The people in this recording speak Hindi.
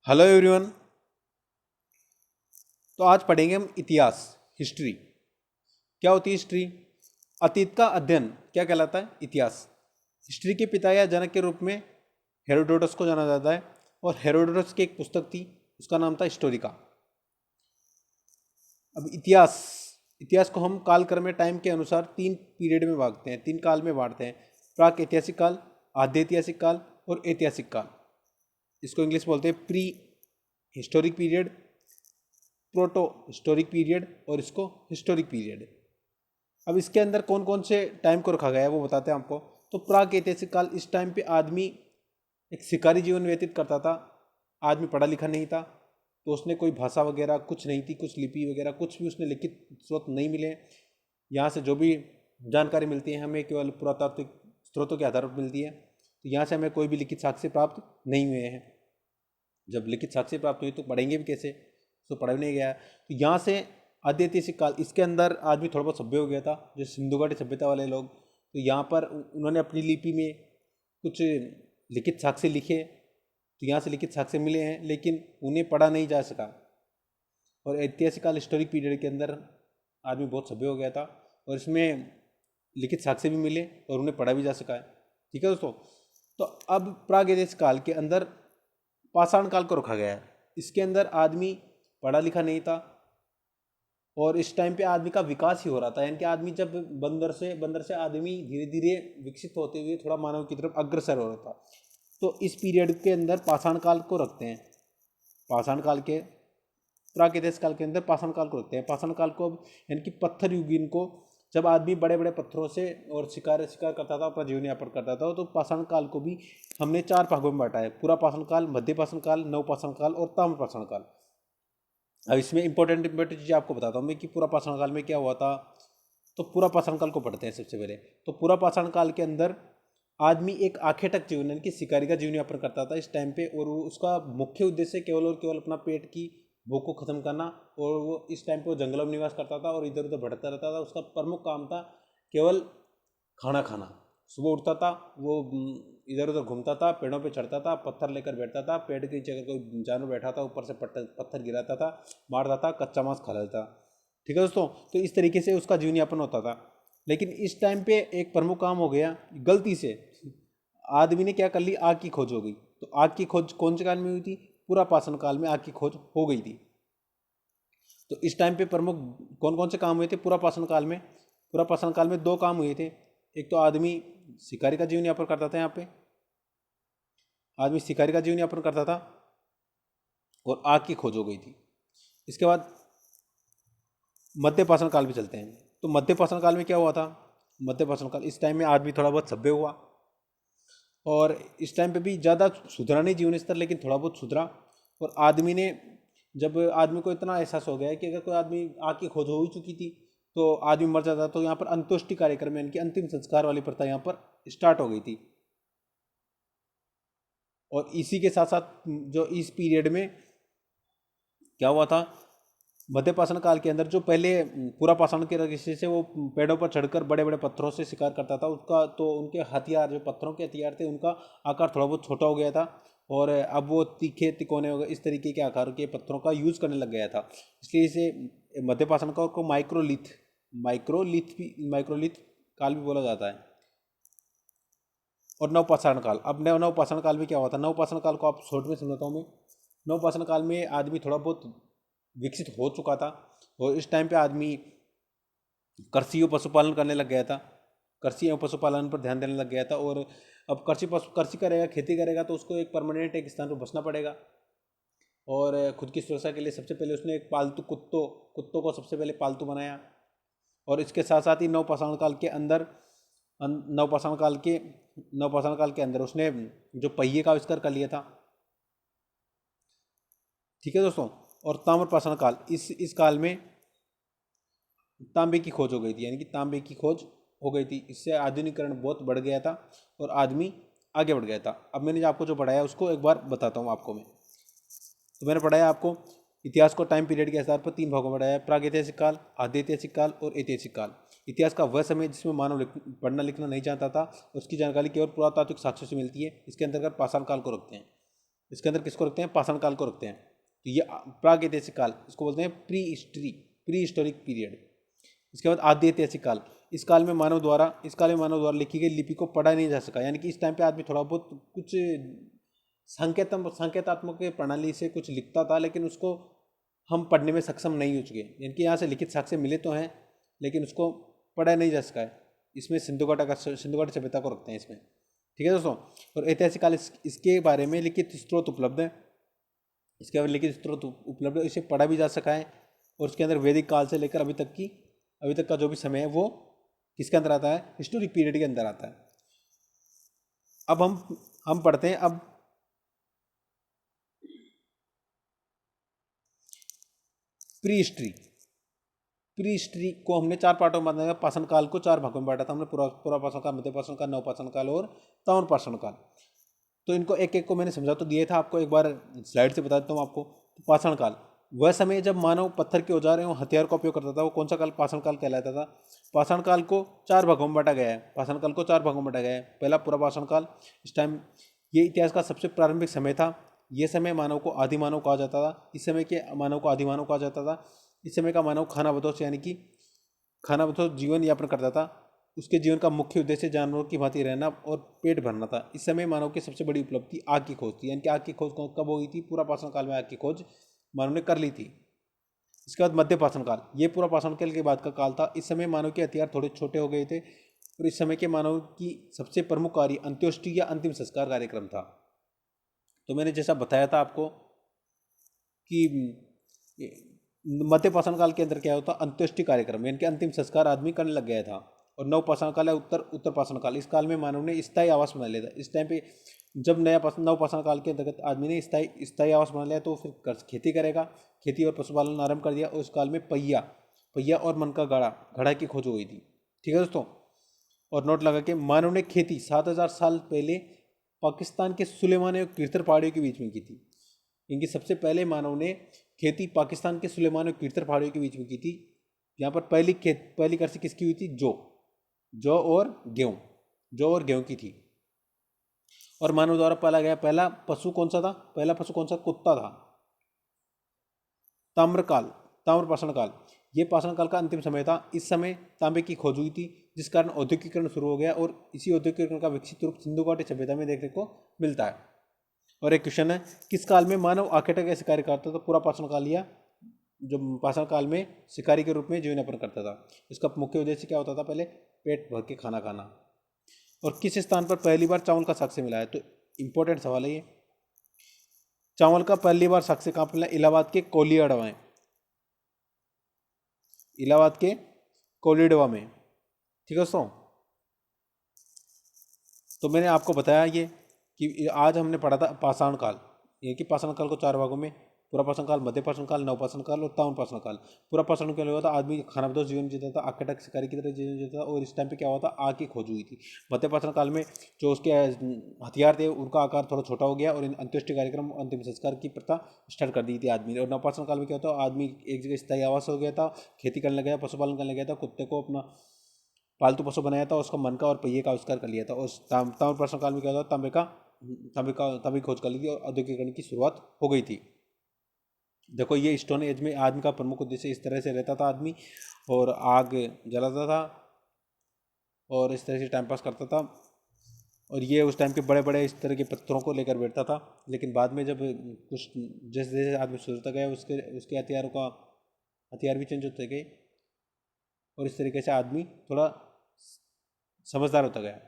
Hello everyone. तो आज पढ़ेंगे हम इतिहास, हिस्ट्री। क्या होती है हिस्ट्री? अतीत का अध्ययन क्या कहलाता है? इतिहास। हिस्ट्री के पिता या जनक के रूप में हेरोडोटस को जाना जाता है, और हेरोडोटस की एक पुस्तक थी, उसका नाम था हिस्टोरिका। अब इतिहास इतिहास को हम कालक्रम टाइम के अनुसार तीन पीरियड में बांटते हैं, तीन काल में बांटते हैं। प्राक ऐतिहासिक काल, आद्य ऐतिहासिक काल और ऐतिहासिक काल। इसको इंग्लिश बोलते हैं pre historic period, proto historic period और इसको हिस्टोरिक पीरियड। अब इसके अंदर कौन कौन से टाइम को रखा गया है वो बताते हैं आपको। तो प्राग ऐतिहासिक काल, इस टाइम पे आदमी एक शिकारी जीवन व्यतीत करता था। आदमी पढ़ा लिखा नहीं था, तो उसने कोई भाषा वगैरह कुछ नहीं थी, कुछ लिपि वगैरह कुछ भी उसने लिखित स्रोत नहीं मिले। यहाँ से जो भी जानकारी मिलती है हमें केवल पुरातात्विक स्रोतों के आधार पर मिलती है। तो यहाँ से हमें कोई भी लिखित साक्ष्य प्राप्त नहीं हुए हैं। जब लिखित साक्ष्य प्राप्त हुई तो पढ़ेंगे भी कैसे, तो पढ़ा भी नहीं गया। तो यहाँ से आद्य ऐतिहासिक काल, इसके अंदर आदमी थोड़ा बहुत सभ्य हो गया था, जो सिंधु घाटी सभ्यता वाले लोग। तो यहाँ पर उन्होंने अपनी लिपि में कुछ लिखित साक्ष्य लिखे, तो यहाँ से लिखित साक्ष्य मिले हैं, लेकिन उन्हें पढ़ा नहीं जा सका। और ऐतिहासिक काल, हिस्टोरिक पीरियड के अंदर आदमी बहुत सभ्य हो गया था, और इसमें लिखित साक्ष्य भी मिले और उन्हें पढ़ा भी जा सका है। ठीक है दोस्तों। तो अब प्राग ऐतिहासिक काल के अंदर पाषाण काल को रखा गया है। इसके अंदर आदमी पढ़ा लिखा नहीं था, और इस टाइम पे आदमी का विकास ही हो रहा था। यानी कि आदमी जब बंदर से आदमी धीरे धीरे विकसित होते हुए थोड़ा मानव की तरफ अग्रसर हो रहा था। तो इस पीरियड के अंदर पाषाण काल को रखते हैं। पाषाण काल के प्रागैतिहासिक काल के अंदर पाषाण काल को रखते हैं। पाषाण काल को यानी कि पत्थर युगीन को, जब आदमी बड़े बड़े पत्थरों से और शिकार करता था, अपना जीवन यापन करता था। तो पाषाण काल को भी हमने चार भागों में बांटा है: पूरा पाषाण काल, मध्य पाषाण काल, नव पाषाण काल और ताम्र पाषाण काल। अब इसमें इंपॉर्टेंट चीज़ें आपको बताता हूँ मैं कि पूरा पाषाण काल में क्या हुआ था। तो पूरा पाषाण काल को पढ़ते हैं सबसे पहले। तो पूरा पाषाण काल के अंदर आदमी एक आखेटक जीवन यानी कि शिकारी का जीवन यापन करता था इस टाइम पे, और उसका मुख्य उद्देश्य केवल और केवल अपना पेट की भूख को खत्म करना। और वो इस टाइम पे वो जंगलों में निवास करता था और इधर उधर भटकता रहता था। उसका प्रमुख काम था केवल खाना खाना। सुबह उठता था, वो इधर उधर घूमता था, पेड़ों पे चढ़ता था, पत्थर लेकर बैठता था, पेड़ के नीचे अगर कोई जानवर बैठा था ऊपर से पत्थर गिराता था, मारता था, कच्चा मांस खा लेता। ठीक है दोस्तों। तो इस तरीके से उसका जीवन यापन होता था। लेकिन इस टाइम पे एक प्रमुख काम हो गया, गलती से आदमी ने क्या कर ली, आग की खोज हो गई। तो आग की खोज कौन से काल में हुई थी? पूरा पाषाण काल में आग की खोज हो गई थी। तो इस टाइम पे प्रमुख कौन कौन से काम हुए थे पूरा पाषाण काल में? पूरा पाषाण काल में दो काम हुए थे। एक तो आदमी शिकारी का जीवन यापन करता था। यहाँ पे आदमी शिकारी का जीवन यापन करता था और आग की खोज हो गई थी। इसके बाद मध्य पाषाण काल में चलते हैं। तो मध्य पाषाण काल में क्या हुआ था? मध्य पाषाण काल, इस टाइम में आदमी थोड़ा बहुत सभ्य हुआ, और इस टाइम पे भी ज़्यादा सुधरा नहीं जीवन स्तर, लेकिन थोड़ा बहुत सुधरा। और आदमी ने, जब आदमी को इतना एहसास हो गया कि अगर कोई आदमी आग की खोज हो ही चुकी थी तो आदमी मर जाता, तो यहाँ पर अंत्येष्टि कार्यक्रम यानी कि अंतिम संस्कार वाली प्रथा यहाँ पर स्टार्ट हो गई थी। और इसी के साथ साथ जो इस पीरियड में क्या हुआ था, मध्य पाषाण काल के अंदर जो पहले पूरा पाषाण के रस्से से वो पेड़ों पर चढ़कर बड़े बड़े पत्थरों से शिकार करता था, उसका तो उनके हथियार, जो पत्थरों के हथियार थे, उनका आकार थोड़ा बहुत छोटा हो गया था। और अब वो तीखे तिकोने वगैरह इस तरीके के आकार के पत्थरों का यूज़ करने लग गया था। इसलिए इसे मध्य पाषाण काल को माइक्रोलिथ काल भी बोला जाता है। और नवपाषाण काल, अब नवपाषाण काल में क्या हुआ था? नवपाषाण काल को आप शॉर्ट में समझाता हूँ मैं। नवपाषाण काल में आदमी थोड़ा बहुत विकसित हो चुका था, और इस टाइम पे आदमी कृषि और पशुपालन करने लग गया था। कृषि एवं पशुपालन पर ध्यान देने लग गया था। और अब कृषि करेगा, खेती करेगा, तो उसको एक परमानेंट एक स्थान पर बसना पड़ेगा। और खुद की सुरक्षा के लिए सबसे पहले उसने एक पालतू कुत्तों को सबसे पहले पालतू बनाया। और इसके साथ साथ ही नवपाषाण काल के अंदर उसने जो पहिए का आविष्कार कर लिया था। ठीक है दोस्तों। और ताम्रपाषाण काल, इस काल में तांबे की खोज हो गई थी, यानी कि तांबे की खोज हो गई थी। इससे आधुनिकीकरण बहुत बढ़ गया था और आदमी आगे बढ़ गया था। अब मैंने जो आपको पढ़ाया उसको एक बार बताता हूँ आपको मैं। तो मैंने पढ़ाया आपको इतिहास को टाइम पीरियड के आधार पर तीन भागों में पढ़ाया: प्रागैतिहासिक काल, आद्य ऐतिहासिक काल और ऐतिहासिक काल। इतिहास का वह समय जिसमें मानव पढ़ना लिखना नहीं जानता था, उसकी जानकारी केवल पुरातात्विक साक्ष्यों से मिलती है। इसके अंतर्गत पाषाण काल को रखते हैं। इसके अंदर किसको रखते हैं, पाषाण काल को रखते हैं। तो ये प्राग ऐतिहासिक काल, इसको बोलते हैं प्री हिस्टोरिक पीरियड। इसके बाद आद्य ऐतिहासिक काल, इस काल में मानव द्वारा लिखी गई लिपि को पढ़ा नहीं जा सका, यानी कि इस टाइम पे आदमी थोड़ा बहुत कुछ संकेतात्मक प्रणाली से कुछ लिखता था, लेकिन उसको हम पढ़ने में सक्षम नहीं हो चुके, यानी कि यहाँ से लिखित साक्ष्य मिले तो हैं लेकिन उसको पढ़ा नहीं जा सका है। इसमें सिंधु घाटी सभ्यता को रखते हैं इसमें, ठीक है दोस्तों। और ऐतिहासिक काल इसके बारे में लिखित स्रोत उपलब्ध है, इसके बारे में लिखित स्रोत उपलब्ध है, इसे पढ़ा भी जा सका है। और उसके अंदर वैदिक काल से लेकर अभी तक का जो भी समय है वो किसके अंदर आता है, हिस्टोरिक पीरियड के अंदर आता है। अब हम पढ़ते हैं अब प्री हिस्ट्री को हमने 4 पार्टों में बांटा। पाषाण काल को 4 भागों में बांटा था हमने, पूरा पाषाण काल, मध्य पाषाण काल, नवपाषाण काल और ताम्र पाषाण काल। तो इनको एक एक को मैंने समझा तो दिया था आपको, एक बार स्लाइड से बता देता हूँ आपको। पाषाण काल वह समय जब मानव पत्थर के औजार एवं हथियार का उपयोग करता था, वो कौन सा काल पाषाण काल कहलाता था। पाषाण काल को 4 भागों में बांटा गया है, पहला पूरा पाषाण काल, इस टाइम ये इतिहास का सबसे प्रारंभिक समय था। ये समय मानव को आदि मानव कहा जाता था। इस समय के मानव को आदि मानव कहा जाता था। इस समय का मानव खानाबदोश यानी कि खानाबदोश जीवन यापन करता था। उसके जीवन का मुख्य उद्देश्य जानवरों की भांति रहना और पेट भरना था। इस समय मानव की सबसे बड़ी उपलब्धि आग की खोज थी, यानी कि आग की खोज कब हुई थी, पूरा पाषाण काल में आग की खोज मानव ने कर ली थी। इसके बाद मध्य पाषाण काल, ये पूरा पाषाण काल के बाद का काल था। इस समय मानव के हथियार थोड़े छोटे हो गए थे और इस समय के मानव की सबसे प्रमुख कार्य अंत्योष्टि या अंतिम संस्कार कार्यक्रम था। तो मैंने जैसा बताया था आपको कि मध्य पाषाण काल के अंदर क्या होता, अंत्येष्टि कार्यक्रम, यानी कि अंतिम संस्कार आदमी करने लग गया था। और नव पाषाण काल है उत्तर पाषाण काल, इस काल में मानव ने स्थायी आवास बना लिया था। इस टाइम पे जब नव पाषाण काल के अंतर्गत आदमी ने स्थायी आवास बना लिया तो फिर खेती करेगा, खेती और पशुपालन आरंभ कर दिया। और उस काल में पहिया और मन का घड़ा की खोज हुई थी, ठीक है दोस्तों। और नोट लगा के मानव ने खेती 7000 साल पहले पाकिस्तान के सुलेमान और कीर्तर पहाड़ियों के बीच में की थी। इनकी सबसे पहले मानव ने खेती पाकिस्तान के सुलेमान और कीर्तर पहाड़ियों के बीच में की थी। यहाँ पर पहली कृषि किसकी हुई थी, जौ और गेहूं की थी। और मानव द्वारा पाला गया पहला पशु कौन सा था, कुत्ता था। ताम्र पाषाण काल, ये पाषाण काल का अंतिम समय था। इस समय तांबे की खोज हुई थी, जिस कारण औद्योगिकीकरण शुरू हो गया और इसी औद्योगिकीकरण का विकसित रूप सिंधु घाटी सभ्यता में देखने को मिलता है। और एक क्वेश्चन है, किस काल में मानव आखेटा का शिकार करता था, पूरा पाषाण काल या जो पाषाण काल में शिकारी के रूप में जीवन यापन करता था। इसका मुख्य उद्देश्य क्या होता था, पहले पेट भर के खाना खाना। और किस स्थान पर पहली बार चावल का साक्ष्य मिला है, तो इंपॉर्टेंट सवाल है ये। चावल का पहली बार साक्ष्य कहाँ मिला, इलाहाबाद के कोलियडवा में, ठीक है दोस्तों। तो मैंने आपको बताया ये कि आज हमने पढ़ा था पाषाण काल, ये कि पाषाण काल को 4 भागों में, पूरा पाषाण काल, मध्य पाषाण काल, नवपाषाण काल और ताम्र पाषाण काल। पूरा पाषाण काल हुआ था आदमी खानाबदोश जीवन जीता था, आखेटक शिकारी की तरह जीवन जीता था। और इस टाइम पे क्या हुआ था, आग की खोज हुई थी। मध्य पाषाण काल में जो उसके हथियार थे उनका आकार थोड़ा छोटा हो गया और इन अंत्येष्टि कार्यक्रम, अंतिम संस्कार की प्रथा स्टार्ट कर दी थी आदमी ने। और नवपाषाण काल में क्या होता, आदमी एक जगह स्थायी आवास हो गया था, खेती करने लगा, पशुपालन करने लगा था, कुत्ते को अपना पालतू पशु बनाया था, उसका मन का और पहिए का आविष्कार कर लिया था। और ताम्र पाषाण काल में क्या होता, तांबे खोज कर ली थी और औद्योगिकरण की शुरुआत हो गई थी। देखो ये स्टोन एज में आदमी का प्रमुख उद्देश्य इस तरह से रहता था आदमी, और आग जलाता था और इस तरह से टाइम पास करता था। और ये उस टाइम के बड़े बड़े इस तरह के पत्थरों को लेकर बैठता था। लेकिन बाद में जब कुछ जैसे जैसे आदमी सुधरता गया उसके हथियार भी चेंज होते गए और इस तरीके से आदमी थोड़ा समझदार होता गया।